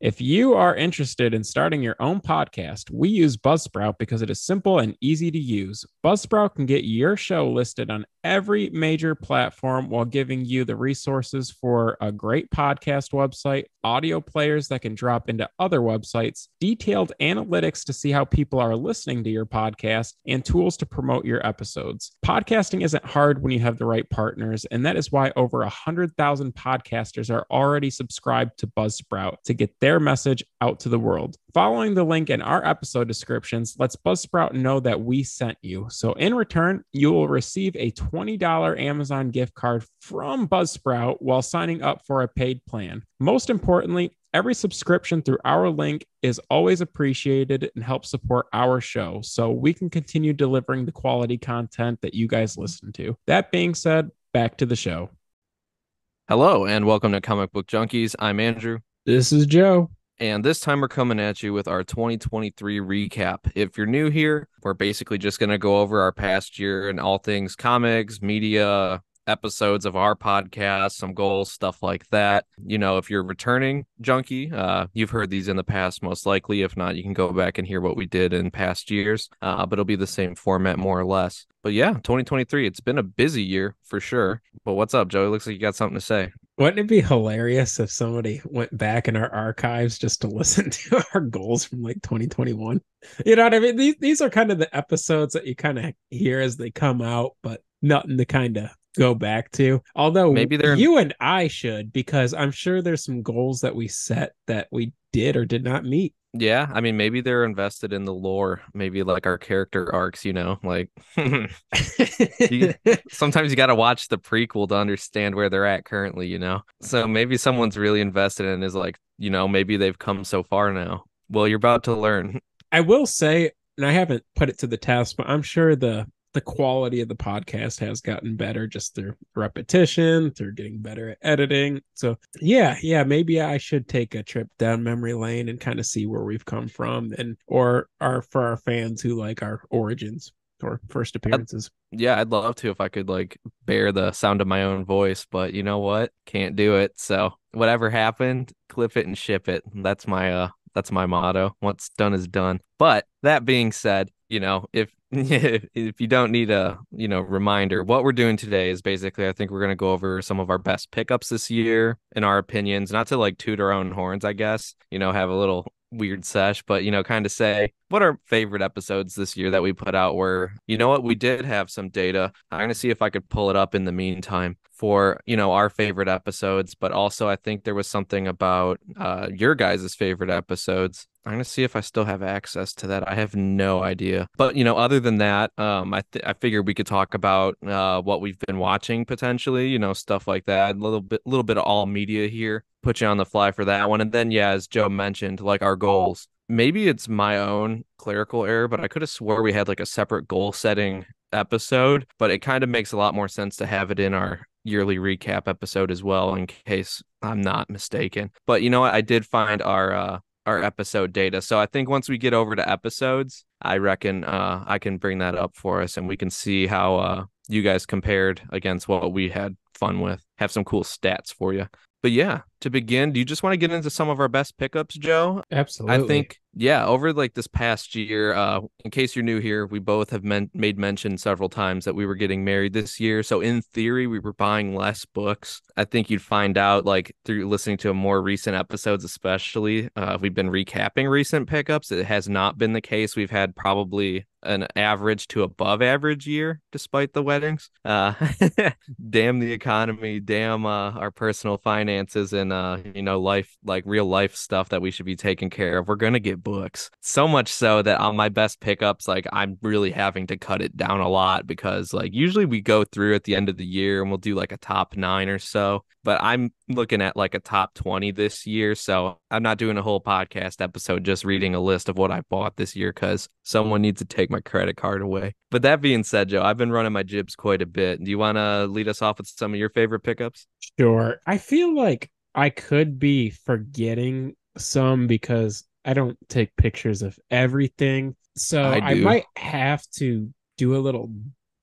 If you are interested in starting your own podcast, we use Buzzsprout because it is simple and easy to use. Buzzsprout can get your show listed on every major platform while giving you the resources for a great podcast website, audio players that can drop into other websites, detailed analytics to see how people are listening to your podcast, and tools to promote your episodes. Podcasting isn't hard when you have the right partners, and that is why over 100,000 podcasters are already subscribed to Buzzsprout to get their message out to the world. Following the link in our episode descriptions lets Buzzsprout know that we sent you. So in return, you will receive a $20 Amazon gift card from Buzzsprout while signing up for a paid plan. Most importantly, every subscription through our link is always appreciated and helps support our show so we can continue delivering the quality content that you guys listen to. That being said, back to the show. Hello, and welcome to Comic Book Junkies. I'm Andrew. This is Joe. And this time we're coming at you with our 2023 recap. If you're new here, we're basically just going to go over our past year and all things comics, media, episodes of our podcast, some goals, stuff like that. You know, if you're returning junkie, you've heard these in the past, most likely. If not, you can go back and hear what we did in past years, but it'll be the same format more or less. But yeah, 2023, it's been a busy year for sure. But what's up, Joey? Looks like you got something to say. Wouldn't it be hilarious if somebody went back in our archives just to listen to our goals from like 2021? You know what I mean? These are kind of the episodes that you kind of hear as they come out, but nothing to kind of go back to. Although Maybe they're you and I should, because I'm sure there's some goals that we set that we did or did not meet. Yeah, I mean, maybe they're invested in the lore, maybe like our character arcs, you know, like sometimes you got to watch the prequel to understand where they're at currently, you know? So maybe someone's really invested and is like, you know, maybe they've come so far now. Well, you're about to learn. I will say, and I haven't put it to the test, but I'm sure the quality of the podcast has gotten better just through repetition, through getting better at editing. So yeah, maybe I should take a trip down memory lane and kind of see where we've come from, and or are for our fans who like our origins or first appearances. I'd love to if I could like bear the sound of my own voice, but you know what? Can't do it. So whatever happened, clip it and ship it. That's my motto. What's done is done. But that being said, you know, if you don't need a, you know, reminder, what we're doing today is basically, I think we're going to go over some of our best pickups this year in our opinions, not to like toot our own horns, I guess, you know, have a little weird sesh, but, you know, kind of say what our favorite episodes this year that we put out were. You know what? We did have some data. I'm going to see if I could pull it up in the meantime for, you know, our favorite episodes, but also I think there was something about your guys' favorite episodes. I'm going to see if I still have access to that. I have no idea. But, you know, other than that, I figured we could talk about what we've been watching potentially, you know, stuff like that. A little bit of all media here. Put you on the fly for that one. And then, yeah, as Joe mentioned, like our goals. Maybe it's my own clerical error, but I could have swore we had like a separate goal setting episode, but it kind of makes a lot more sense to have it in our yearly recap episode as well, in case I'm not mistaken. But you know what? I did find our episode data. So I think once we get over to episodes, I reckon I can bring that up for us and we can see how you guys compared against what we had fun with. Have some cool stats for you. But yeah, to begin, do you just want to get into some of our best pickups, Joe? Absolutely. I think, yeah, over like this past year, in case you're new here, we both have made mention several times that we were getting married this year. So in theory, we were buying less books. I think you'd find out like through listening to more recent episodes, especially we've been recapping recent pickups. It has not been the case. We've had probably an average to above average year despite the weddings. Damn the economy, damn our personal finances and you know, life, like real life stuff that we should be taking care of. We're gonna get books, so much so that on my best pickups, like I'm really having to cut it down a lot because like usually we go through at the end of the year and we'll do like a top 9 or so, but I'm looking at like a top 20 this year. So I'm not doing a whole podcast episode just reading a list of what I bought this year because someone needs to take my credit card away. But that being said, Joe, I've been running my jibs quite a bit. Do you want to lead us off with some of your favorite pickups? Sure. I feel like I could be forgetting some because I don't take pictures of everything. So I might have to do a little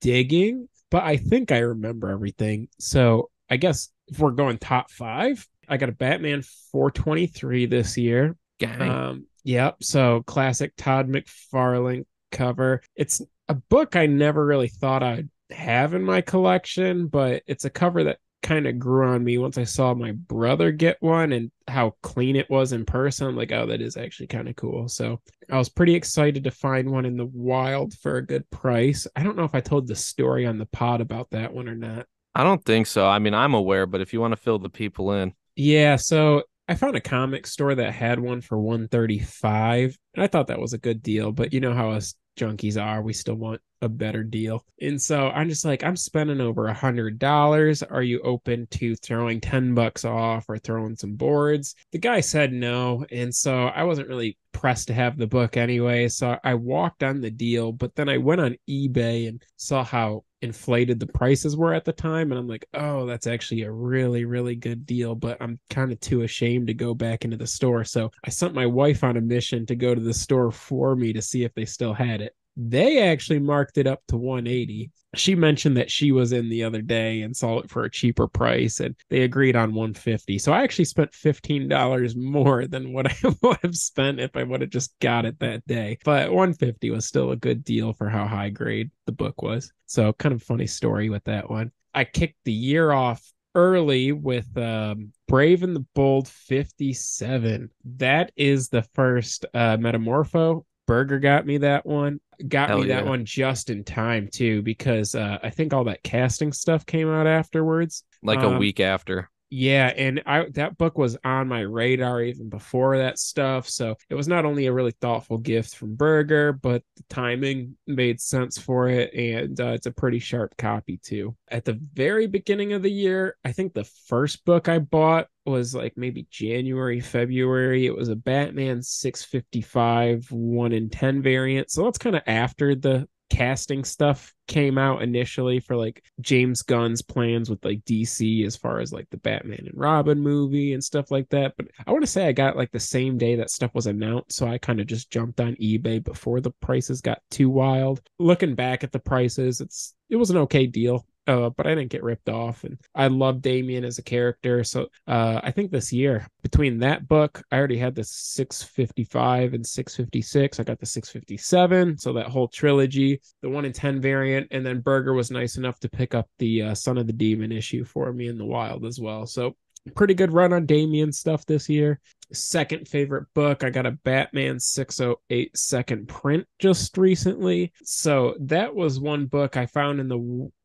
digging, but I think I remember everything. So I guess if we're going top 5, I got a Batman 423 this year. Gang. Yep. So classic Todd McFarlane cover. It's a book I never really thought I'd have in my collection, but it's a cover that kind of grew on me once I saw my brother get one and how clean it was in person. I'm like, oh, that is actually kind of cool. So I was pretty excited to find one in the wild for a good price. I don't know if I told the story on the pod about that one or not. I don't think so. I mean, I'm aware, but if you want to fill the people in. Yeah, so I found a comic store that had one for 135, and I thought that was a good deal, but you know how us junkies are, we still want a better deal. And so I'm just like, I'm spending over $100. Are you open to throwing $10 off or throwing some boards? The guy said no, and so I wasn't really pressed to have the book anyway. So I walked on the deal, but then I went on eBay and saw how inflated the prices were at the time, and I'm like, oh, that's actually a really, really good deal, but I'm kind of too ashamed to go back into the store. So I sent my wife on a mission to go to the store for me to see if they still had it. They actually marked it up to 180. She mentioned that she was in the other day and saw it for a cheaper price, and they agreed on 150. So I actually spent $15 more than what I would have spent if I would have just got it that day. But 150 was still a good deal for how high grade the book was. So kind of funny story with that one. I kicked the year off early with Brave and the Bold 57. That is the first Metamorpho. Burger got me that one. Got Hell me that yeah. one just in time too, because I think all that casting stuff came out afterwards. Like a week after. Yeah, and I that book was on my radar even before that stuff. So it was not only a really thoughtful gift from Berger, but the timing made sense for it, and it's a pretty sharp copy too. At the very beginning of the year, I think the first book I bought was like maybe January, February. It was a Batman 655 1 in 10 variant. So that's kind of after the casting stuff came out initially for like James Gunn's plans with like DC as far as like the Batman and Robin movie and stuff like that. But I want to say I got like the same day that stuff was announced. So I kind of just jumped on eBay before the prices got too wild. Looking back at the prices, it was an okay deal. But I didn't get ripped off, and I love Damian as a character. So I think this year, between that book, I already had the 655 and 656. I got the 657, so that whole trilogy, the 1 in 10 variant, and then Berger was nice enough to pick up the Son of the Demon issue for me in the wild as well. So pretty good run on Damian stuff this year. Second favorite book, I got a Batman 608 second print just recently. So that was one book I found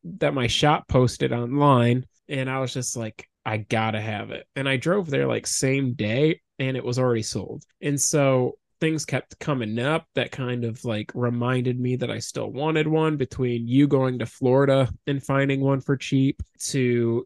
that my shop posted online, and I was just like, I gotta have it. And I drove there like same day, and it was already sold. And so things kept coming up that kind of like reminded me that I still wanted one, between you going to Florida and finding one for cheap to,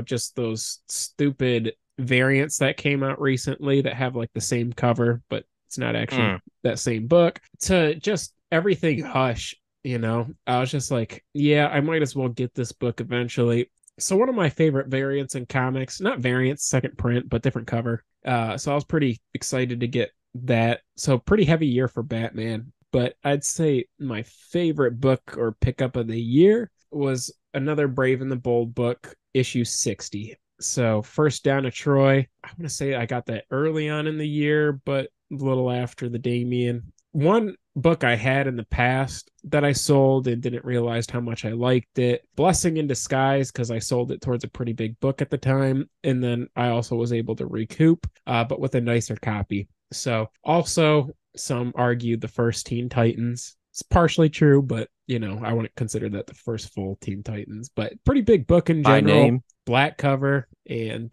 just those stupid variants that came out recently that have like the same cover, but it's not actually that same book, to just everything Hush. I was just like, yeah, I might as well get this book eventually. So one of my favorite variants in comics, not variants, second print, but different cover. So I was pretty excited to get that. So pretty heavy year for Batman. But I'd say my favorite book or pickup of the year was another Brave and the Bold book, issue 60. So First Down to Troy. I want to say I got that early on in the year, but a little after the Damian. One book I had in the past that I sold and didn't realize how much I liked it. Blessing in Disguise, because I sold it towards a pretty big book at the time. And then I also was able to recoup, but with a nicer copy. So also some argued the first Teen Titans. It's partially true, but I wouldn't consider that the first full Teen Titans, but pretty big book in By general. name. Black cover, and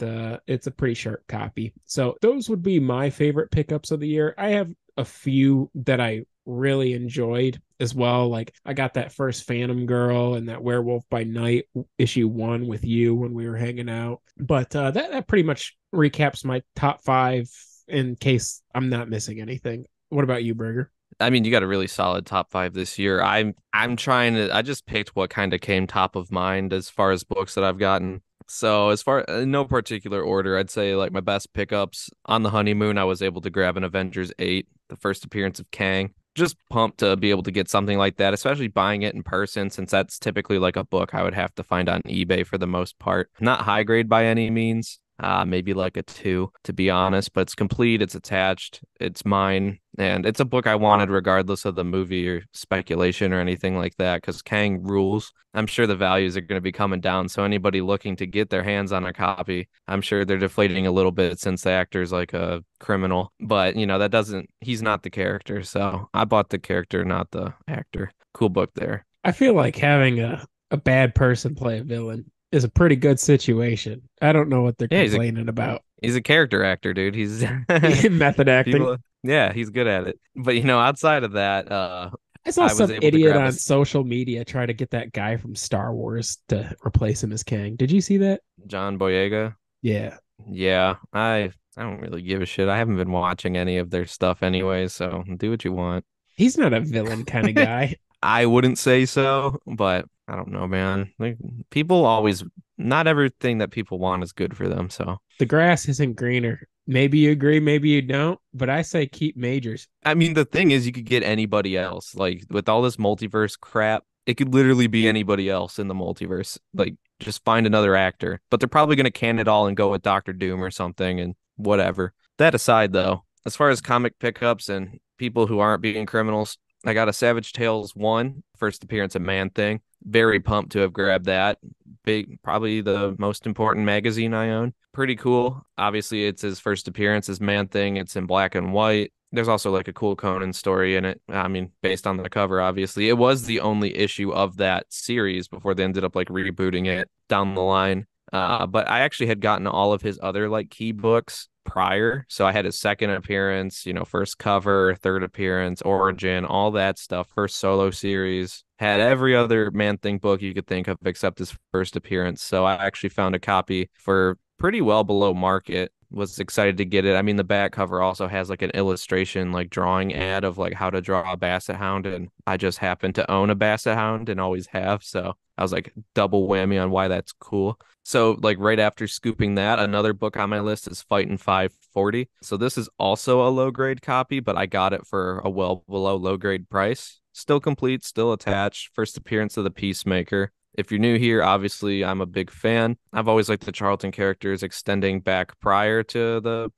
it's a pretty sharp copy. So those would be my favorite pickups of the year. I have a few that I really enjoyed as well. Like I got that first Phantom Girl and that Werewolf by Night issue 1 with you when we were hanging out. But that pretty much recaps my top 5 in case I'm not missing anything. What about you, Berger? I mean, you got a really solid top 5 this year. I'm trying to. I just picked what kind of came top of mind as far as books that I've gotten. So as far in no particular order, I'd say like my best pickups on the honeymoon, I was able to grab an Avengers 8, the first appearance of Kang. Just pumped to be able to get something like that, especially buying it in person, since that's typically like a book I would have to find on eBay for the most part. Not high grade by any means, maybe like a 2, to be honest. But it's complete, it's attached, it's mine, and it's a book I wanted regardless of the movie or speculation or anything like that. Because Kang rules. I'm sure the values are going to be coming down. So anybody looking to get their hands on a copy, I'm sure they're deflating a little bit since the actor's like a criminal. But that doesn't. He's not the character. So I bought the character, not the actor. Cool book there. I feel like having a bad person play a villain is a pretty good situation. I don't know what they're Yeah, complaining about. he's a character actor, dude. He's Method acting. people. Yeah, he's good at it. But outside of that, I saw I was some able to idiot grab a on social media try to get that guy from Star Wars to replace him as Kang. Did you see that? John Boyega. Yeah. Yeah, I don't really give a shit. I haven't been watching any of their stuff anyway, so do what you want. He's not a villain kind of guy. I wouldn't say so, but I don't know, man. Like people always, not everything that people want is good for them. So The grass isn't greener. Maybe you agree, maybe you don't, but I say keep Majors. I mean, the thing is, you could get anybody else. Like with all this multiverse crap, it could literally be anybody else in the multiverse. Like just find another actor, but they're probably going to can it all and go with Doctor Doom or something and whatever. That aside, though, as far as comic pickups and people who aren't being criminals, I got a Savage Tales 1 first appearance of Man Thing. Very pumped to have grabbed that. Big, probably the most important magazine I own. Pretty cool. Obviously, it's his first appearance as Man Thing. It's in black and white. There's also like a cool Conan story in it. I mean, based on the cover, obviously. It was the only issue of that series before they ended up like rebooting it down the line. But I actually had gotten all of his other like key books prior. So I had his second appearance, first cover, third appearance, origin, all that stuff, first solo series. Had every other Man Thing book you could think of except his first appearance. So I actually found a copy for pretty well below market. Was excited to get it. I mean, the back cover also has like an illustration, like drawing ad of like how to draw a basset hound. And I just happen to own a basset hound and always have. So I was like double whammy on why that's cool. So like right after scooping that, another book on my list is Fightin' 540. So this is also a low grade copy, but I got it for a well below low grade price. Still complete, still attached. First appearance of the Peacemaker. If you're new here, obviously I'm a big fan. I've always liked the Charlton characters extending back prior to the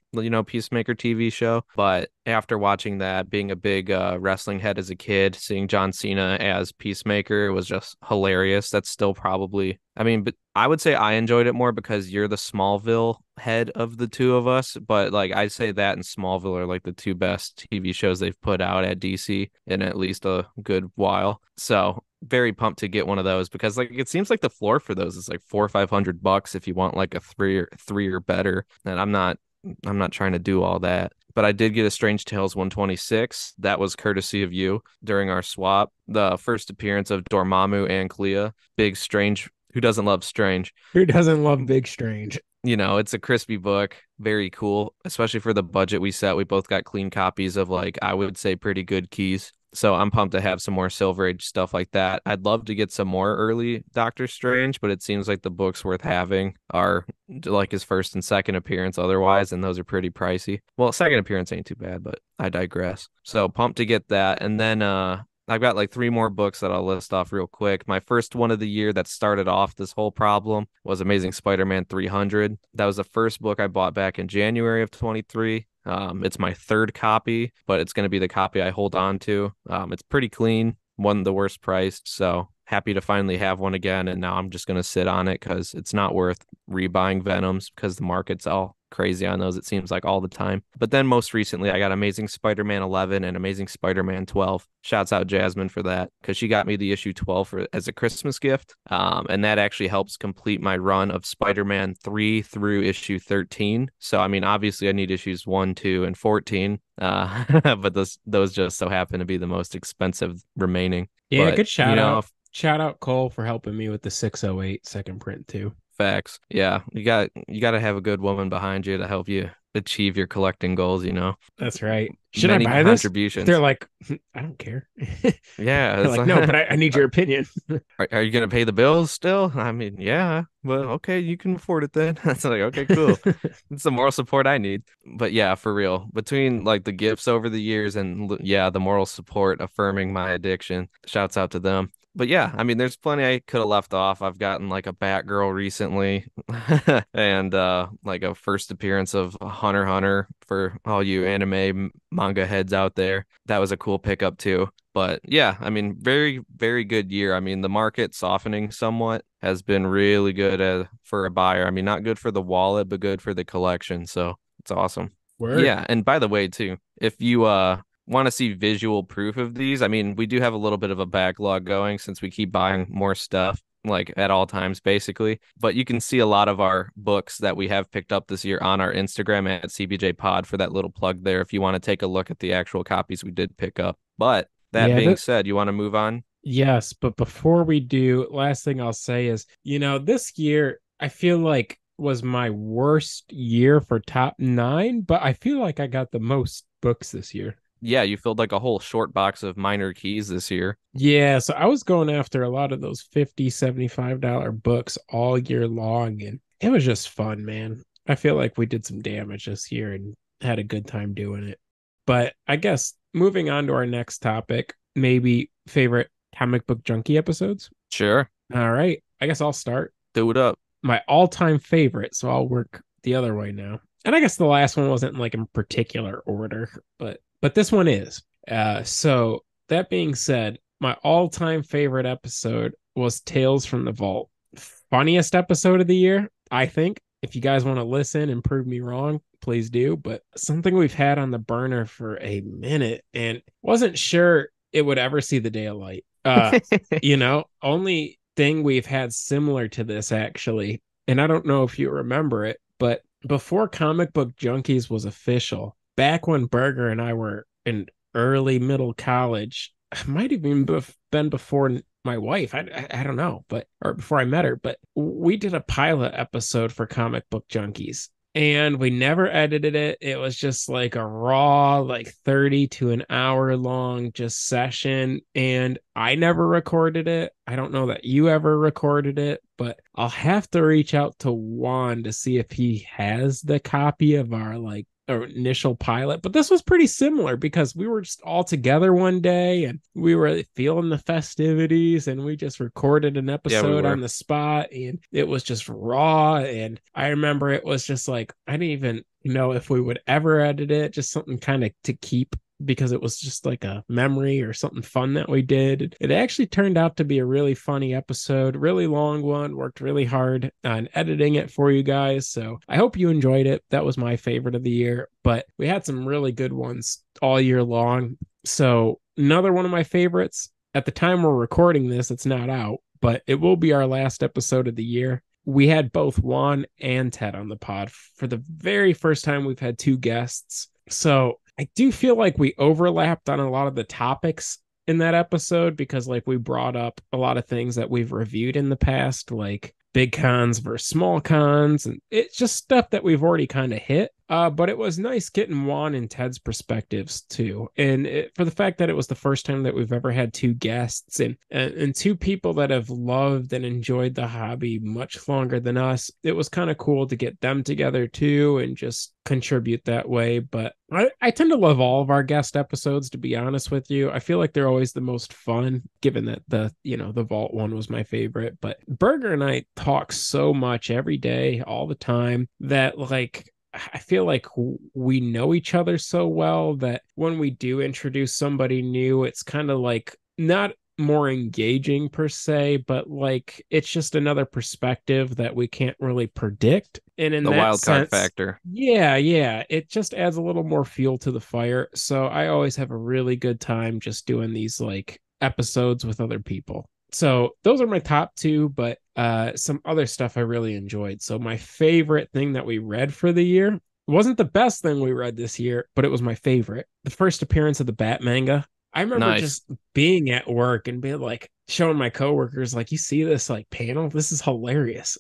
Peacemaker TV show. But after watching that, being a big wrestling head as a kid, seeing John Cena as Peacemaker was just hilarious. That's still probably, I mean, but I would say I enjoyed it more because you're the Smallville head of the two of us. But like I'd say that and Smallville are like the two best TV shows they've put out at DC in at least a good while. So very pumped to get one of those because like it seems like the floor for those is like $400-500 if you want like a three or better. And I'm not trying to do all that. But I did get a Strange Tales 126. That was courtesy of you during our swap. The first appearance of Dormammu and Clea. Big Strange. Who doesn't love Strange? Who doesn't love Big Strange? It's a crispy book. Very cool, especially for the budget we set. We both got clean copies of like, I would say pretty good keys. So I'm pumped to have some more Silver Age stuff like that. I'd love to get some more early Doctor Strange, but it seems like the books worth having are like his first and second appearance otherwise, and those are pretty pricey. Well, second appearance ain't too bad, but I digress. So pumped to get that. And then I've got like 3 more books that I'll list off real quick. My first one of the year that started off this whole problem was Amazing Spider-Man 300. That was the first book I bought back in January of 23. It's my third copy, but it's going to be the copy I hold on to. It's pretty clean, one of the worst priced, so happy to finally have one again. And now I'm just going to sit on it because it's not worth rebuying Venoms because the market's all crazy on those, it seems like all the time. But then most recently, I got Amazing Spider-Man 11 and Amazing Spider-Man 12. Shouts out Jasmine for that because she got me the issue 12 as a Christmas gift. And that actually helps complete my run of Spider-Man 3 through issue 13. So, I mean, obviously I need issues 1, 2, and 14. But those just so happen to be the most expensive remaining. Yeah, but, good shout out. Shout out Cole for helping me with the 608 second print too. Facts. Yeah. You got to have a good woman behind you to help you achieve your collecting goals, That's right. Should Many I buy contributions. this? They're like, I don't care. Yeah. They're like, no, but I need your opinion. Are you going to pay the bills still? I mean, yeah. Well, okay, you can afford it then. That's like, okay, cool. It's the moral support I need. But yeah, for real. Between like the gifts over the years and yeah, the moral support affirming my addiction. Shouts out to them. But yeah, I mean, there's plenty I could have left off. I've gotten like a Batgirl recently, and like a first appearance of Hunter x Hunter for all you manga heads out there. That was a cool pickup too. But yeah, I mean, very, very good year. I mean, the market softening somewhat has been really good for a buyer. I mean, not good for the wallet, but good for the collection. So it's awesome. Word. Yeah, and by the way, too, if you want to see visual proof of these, I mean, we do have a little bit of a backlog going since we keep buying more stuff like at all times basically. But you can see a lot of our books that we have picked up this year on our Instagram at CBJ Pod for that little plug there if you want to take a look at the actual copies we did pick up. But that Yeah, being said, you want to move on? yes, but before we do, last thing I'll say is, this year I feel like was my worst year for top nine, but I feel like I got the most books this year. Yeah, you filled like a whole short box of minor keys this year. Yeah, so I was going after a lot of those $50, $75 books all year long, and it was just fun, man. I feel like we did some damage this year and had a good time doing it. But I guess moving on to our next topic, maybe favorite comic book junkie episodes. Sure. All right, I guess I'll start. Do it up. My all-time favorite, so I'll work the other way now. And I guess the last one wasn't like in particular order, but this one is. So that being said, my all-time favorite episode was Tales from the Vault. Funniest episode of the year, I think. If you guys want to listen and prove me wrong, please do. But something we've had on the burner for a minute and wasn't sure it would ever see the daylight. Only thing we've had similar to this actually, and I don't know if you remember it, but before Comic Book Junkies was official, back when Berger and I were in early middle college, might have even been before my wife. I don't know, or before I met her, but we did a pilot episode for Comic Book Junkies. And we never edited it. It was just like a raw, like 30 to an hour long just session. And I never recorded it. I don't know that you ever recorded it, but I'll have to reach out to Juan to see if he has the copy of our initial pilot. But this was pretty similar because we were just all together one day and we were feeling the festivities and we just recorded an episode on the spot and it was just raw. And I remember it was just like, I didn't even know if we would ever edit it, just something kind of to keep because it was just like a memory or something fun that we did. It actually turned out to be a really funny episode, really long one, worked really hard on editing it for you guys. So I hope you enjoyed it. That was my favorite of the year, but we had some really good ones all year long. So another one of my favorites at the time we're recording this, it's not out, but it will be our last episode of the year. We had both Juan and Ted on the pod for the very first time we've had two guests. So I do feel like we overlapped on a lot of the topics in that episode because we brought up a lot of things that we've reviewed in the past, like big cons versus small cons. And it's just stuff that we've already kind of hit. But it was nice getting Juan and Ted's perspectives too. And for the fact that it was the first time that we've ever had two guests and two people that have loved and enjoyed the hobby much longer than us, it was kind of cool to get them together too and just contribute that way. But I tend to love all of our guest episodes, to be honest with you. I feel like they're always the most fun, given that the Vault one was my favorite. But Berger and I talk so much every day, all the time, that I feel like we know each other so well that when we do introduce somebody new, it's kind of not more engaging per se, but it's just another perspective that we can't really predict. And in the that wild card sense, factor. Yeah, it just adds a little more fuel to the fire. So I always have a really good time just doing these episodes with other people. So those are my top two, but some other stuff I really enjoyed. So my favorite thing that we read for the year wasn't the best thing we read this year, but it was my favorite. The first appearance of the Bat manga. I remember just being at work and being showing my coworkers, you see this panel? This is hilarious.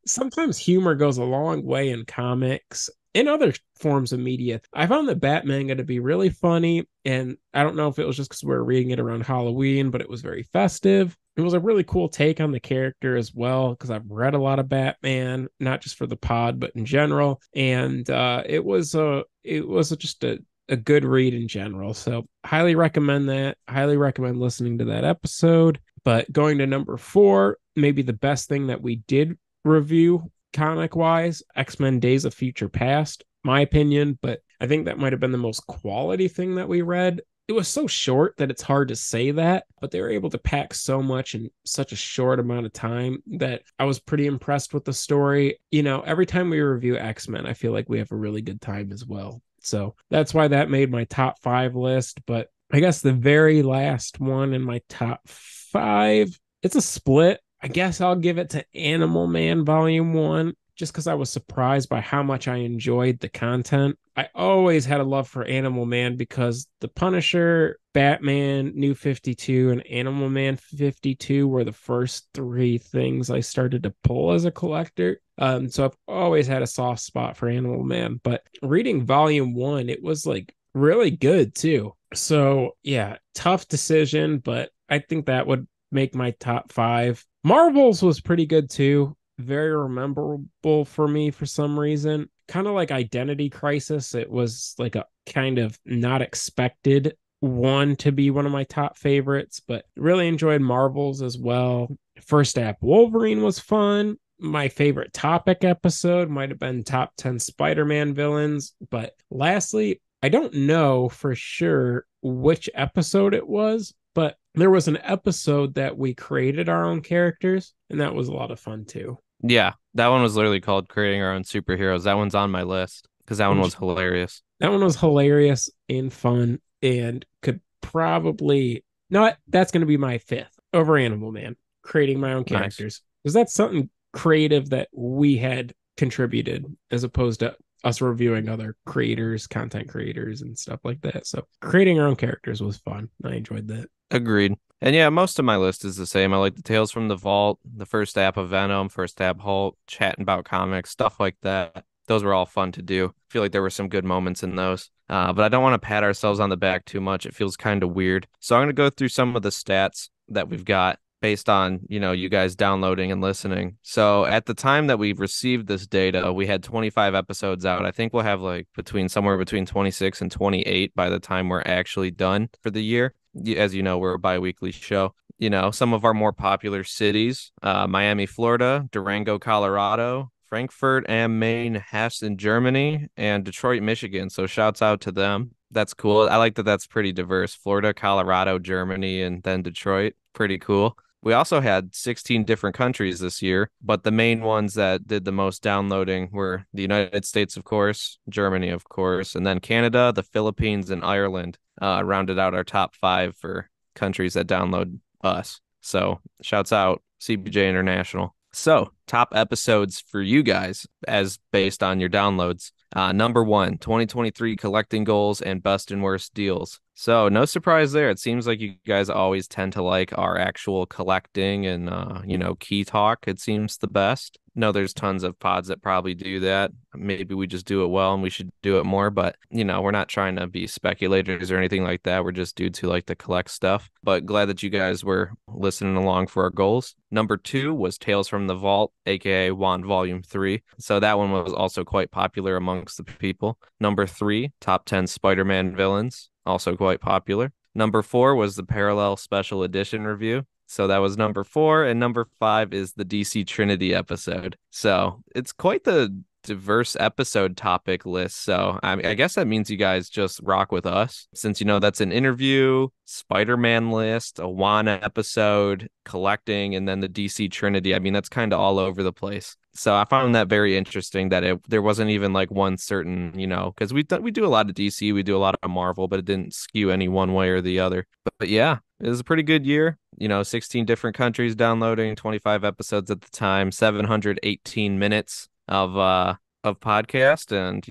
Sometimes humor goes a long way in comics and other forms of media. I found the Bat manga to be really funny. And I don't know if it was just because we were reading it around Halloween, but it was very festive. It was a really cool take on the character as well, because I've read a lot of Batman, not just for the pod, but in general. And it was just a good read in general. So highly recommend that. Highly recommend listening to that episode. But going to number 4, maybe the best thing that we did review comic wise, X-Men Days of Future Past, my opinion, but I think that might have been the most quality thing that we read. It was so short that it's hard to say that, but they were able to pack so much in such a short amount of time that I was pretty impressed with the story. Every time we review X-Men, I feel like we have a really good time as well. So that's why that made my top 5 list. But I guess the very last one in my top 5, it's a split. I guess I'll give it to Animal Man Volume 1, just because I was surprised by how much I enjoyed the content. I always had a love for Animal Man because The Punisher, Batman, New 52, and Animal Man 52 were the first 3 things I started to pull as a collector. So I've always had a soft spot for Animal Man. But reading Volume 1, it was like really good too. So yeah, tough decision, but I think that would make my top 5. Marvel's was pretty good too. Very memorable for me for some reason. Kind of like Identity Crisis. It was like a kind of not expected one to be one of my top favorites, but really enjoyed Marvels as well. First App Wolverine was fun. My favorite topic episode might have been top 10 Spider-Man villains. But lastly, I don't know for sure which episode it was, but there was an episode that we created our own characters, and that was a lot of fun too. Yeah, that one was literally called Creating Our Own Superheroes. That one's on my list because that one was hilarious. That one was hilarious and fun and could probably not. That's going to be my 5th over Animal Man, creating my own characters. Because that's something creative that we had contributed as opposed to us reviewing other creators, content creators, and stuff like that. So creating our own characters was fun. I enjoyed that. Agreed. And yeah, most of my list is the same. I like the Tales from the Vault, the first app of Venom, first app Hulk, chatting about comics, stuff like that. Those were all fun to do. I feel like there were some good moments in those. But I don't want to pat ourselves on the back too much. It feels kind of weird. So I'm going to go through some of the stats that we've got based on, you guys downloading and listening. So at the time that we received this data, we had 25 episodes out. I think we'll have like somewhere between 26 and 28 by the time we're actually done for the year. As you know, we're a bi-weekly show. Some of our more popular cities, Miami, Florida, Durango, Colorado, Frankfurt am Main, Hessen, Germany, and Detroit, Michigan. So shouts out to them. That's cool. I like that that's pretty diverse. Florida, Colorado, Germany, and then Detroit. Pretty cool. We also had 16 different countries this year, but the main ones that did the most downloading were the United States, of course, Germany, of course, and then Canada, the Philippines, and Ireland rounded out our top 5 for countries that download us. So shouts out CBJ International. So top episodes for you guys as based on your downloads. Number 1, 2023 collecting goals and best and worst deals. So no surprise there. It seems like you guys always tend to like our actual collecting and, key talk. It seems the best. No, there's tons of pods that probably do that. Maybe we just do it well and we should do it more. But, we're not trying to be speculators or anything like that. We're just dudes who like to collect stuff. But glad that you guys were listening along for our goals. Number 2 was Tales from the Vault, aka Wand Volume 3. So that one was also quite popular amongst the people. Number 3, top 10 Spider-Man villains, also quite popular. Number 4 was the Parallel Special Edition review. So that was number 4. And number 5 is the DC Trinity episode. So it's quite the diverse episode topic list. So I guess that means you guys just rock with us since, that's an interview, Spider-Man list, a Juana episode, collecting, and then the DC Trinity. I mean, that's kind of all over the place. So I found that very interesting that there wasn't even like one certain, because we do a lot of DC, we do a lot of Marvel, but it didn't skew any one way or the other. But yeah, it was a pretty good year. 16 different countries downloading, 25 episodes at the time, 718 minutes of podcast, and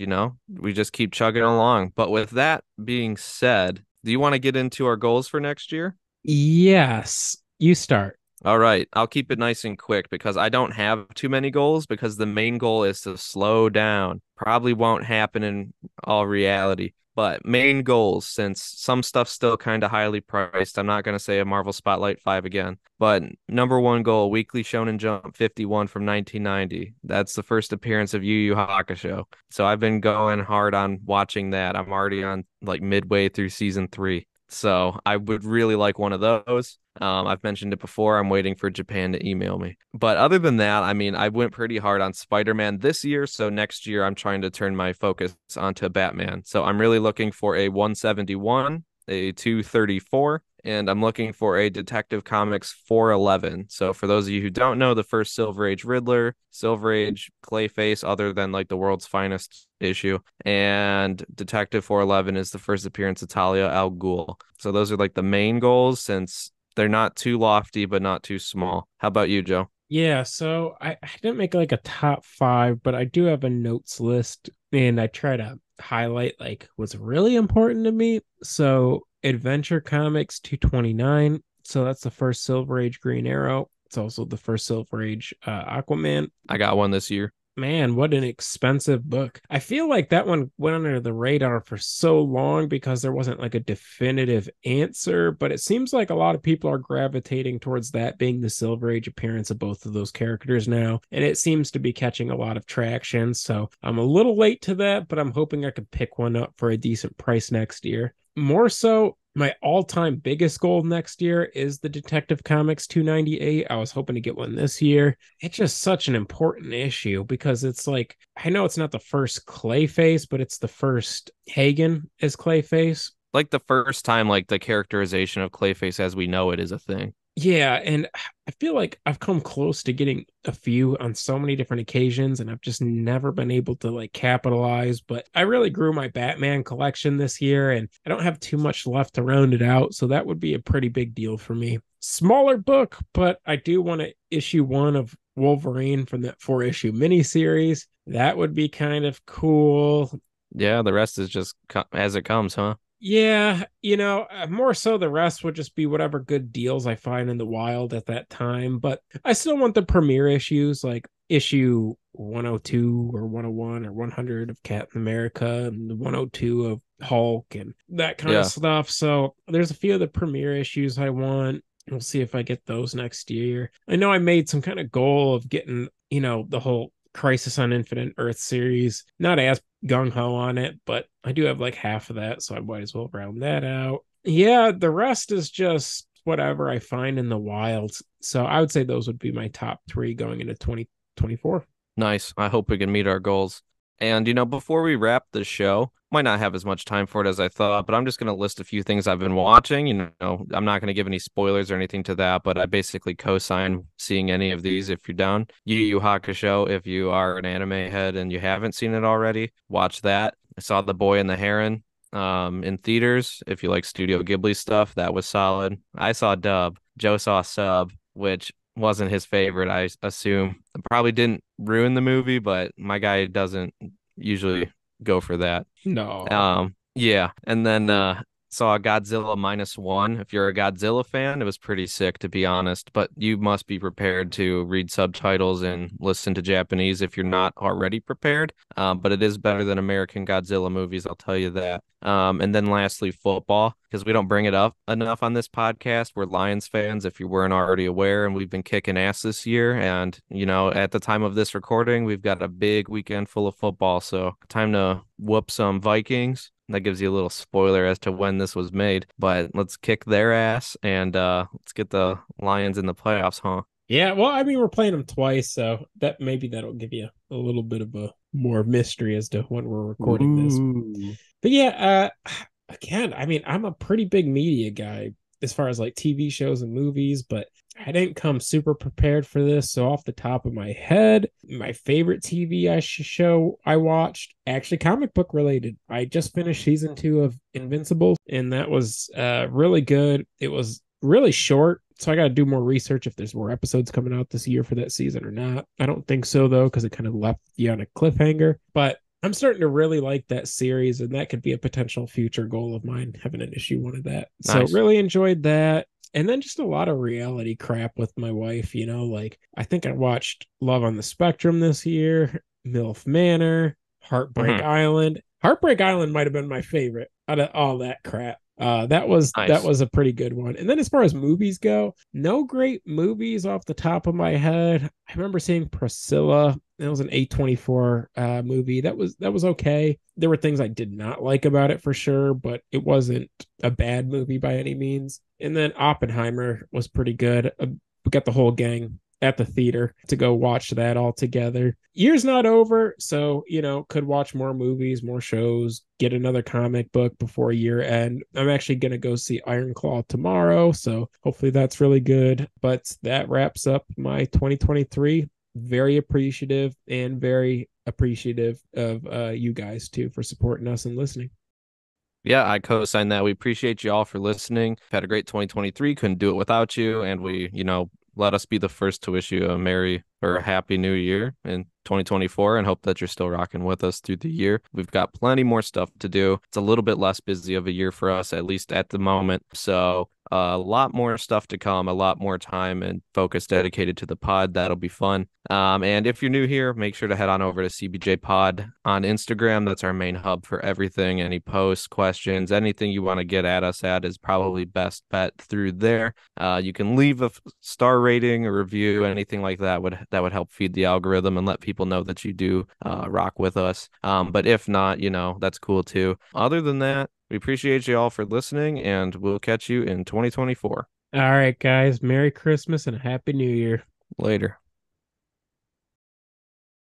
we just keep chugging along. But with that being said, do you want to get into our goals for next year? Yes, you start. All right, I'll keep it nice and quick because I don't have too many goals because the main goal is to slow down. Probably won't happen in all reality. But main goals, since some stuff's still kind of highly priced, I'm not going to say a Marvel Spotlight 5 again. But number 1 goal, Weekly Shonen Jump 51 from 1990. That's the first appearance of Yu Yu Hakusho. So I've been going hard on watching that. I'm already on like midway through season 3. So I would really like one of those. I've mentioned it before. I'm waiting for Japan to email me. But other than that, I mean, I went pretty hard on Spider-Man this year. So next year, I'm trying to turn my focus onto Batman. So I'm really looking for a 171, a 234, and I'm looking for a Detective Comics 411. So for those of you who don't know, the first Silver Age Riddler, Silver Age Clayface, other than like the world's finest issue, and Detective 411 is the first appearance of Talia al Ghul. So those are like the main goals since they're not too lofty, but not too small. How about you, Joe? Yeah, so I didn't make like a top five, but I do have a notes list and I try to highlight like what's really important to me. So Adventure Comics 229. So that's the first Silver Age Green Arrow. It's also the first Silver Age Aquaman. I got one this year. Man, what an expensive book. I feel like that one went under the radar for so long because there wasn't like a definitive answer, but it seems like a lot of people are gravitating towards that being the Silver Age appearance of both of those characters now, and it seems to be catching a lot of traction. So I'm a little late to that, but I'm hoping I could pick one up for a decent price next year. More so, my all-time biggest goal next year is the Detective Comics 298. I was hoping to get one this year. It's just such an important issue because it's like, I know it's not the first Clayface, but it's the first Hagen as Clayface. Like the first time, like the characterization of Clayface as we know it is a thing. Yeah, and I feel like I've come close to getting a few on so many different occasions, and I've just never been able to like capitalize. But I really grew my Batman collection this year, and I don't have too much left to round it out, so that would be a pretty big deal for me. Smaller book, but I do want to issue one of Wolverine from that 4 issue miniseries. That would be kind of cool. Yeah, the rest is just as it comes, huh? Yeah, more so the rest would just be whatever good deals I find in the wild at that time. But I still want the premiere issues, like issue 102 or 101 or 100 of Captain America and the 102 of Hulk and that kind of Yeah. stuff. So there's a few of the premiere issues I want. We'll see if I get those next year. I know I made some kind of goal of getting, the whole Crisis on Infinite Earth series. Not as gung ho on it, but I do have like half of that, so I might as well round that out. Yeah, the rest is just whatever I find in the wild. So I would say those would be my top three going into 2024. Nice. I hope we can meet our goals. And, before we wrap the show, might not have as much time for it as I thought, but I'm just going to list a few things I've been watching. I'm not going to give any spoilers or anything to that, but I basically co-sign seeing any of these if you're down. Yu Yu Hakusho, if you are an anime head and you haven't seen it already, watch that. I saw The Boy and the Heron in theaters. If you like Studio Ghibli stuff, that was solid. I saw Dub. Joe saw Sub, which wasn't his favorite, I assume. It probably didn't ruin the movie, but my guy doesn't usually go for that. No. Yeah. And then saw Godzilla -1. If you're a Godzilla fan, it was pretty sick to be honest, but you must be prepared to read subtitles and listen to Japanese if you're not already prepared. But it is better than American Godzilla movies, I'll tell you that. And then lastly, football, because we don't bring it up enough on this podcast. We're Lions fans, if you weren't already aware, and we've been kicking ass this year. And, at the time of this recording, we've got a big weekend full of football. So time to whoop some Vikings. That gives you a little spoiler as to when this was made, but let's kick their ass and let's get the Lions in the playoffs, huh? Yeah, well, I mean, we're playing them twice, so that'll give you a little bit of a more mystery as to when we're recording this. Ooh. But yeah, again, I mean, I'm a pretty big media guy as far as like TV shows and movies, but I didn't come super prepared for this. So off the top of my head, my favorite TV show I watched, actually comic book related. I just finished season 2 of Invincible, and that was really good. It was really short, so I got to do more research if there's more episodes coming out this year for that season or not. I don't think so though, because it kind of left you on a cliffhanger. But I'm starting to really like that series, and that could be a potential future goal of mine, having an issue one of that. Nice. So really enjoyed that. And then just a lot of reality crap with my wife, like I think I watched Love on the Spectrum this year, MILF Manor, Heartbreak Island. Heartbreak Island might have been my favorite out of all that crap. That Nice. was a pretty good one. And then as far as movies go, no great movies off the top of my head. I remember seeing Priscilla. That was an A24 movie. That was okay. There were things I did not like about it for sure, but it wasn't a bad movie by any means. And then Oppenheimer was pretty good. We got the whole gang at the theater to go watch that all together. Year's not over, so could watch more movies, more shows, get another comic book before year end. I'm actually gonna go see Iron Claw tomorrow, so hopefully that's really good. But that wraps up my 2023. Very appreciative and very appreciative of you guys too for supporting us and listening. Yeah, I co-sign that. We appreciate you all for listening. Had a great 2023. Couldn't do it without you. And we, let us be the first to wish you a merry or a happy new year in 2024 and hope that you're still rocking with us through the year. We've got plenty more stuff to do. It's a little bit less busy of a year for us, at least at the moment. So a lot more stuff to come, a lot more time and focus dedicated to the pod. That'll be fun. And if you're new here, make sure to head on over to CBJ Pod on Instagram. That's our main hub for everything. Any posts, questions, anything you want to get at us at is probably best bet through there. You can leave a star rating or review, anything like that would help feed the algorithm and let people know that you do rock with us. But if not, that's cool too. Other than that, we appreciate you all for listening, and we'll catch you in 2024. All right, guys. Merry Christmas and a Happy New Year. Later.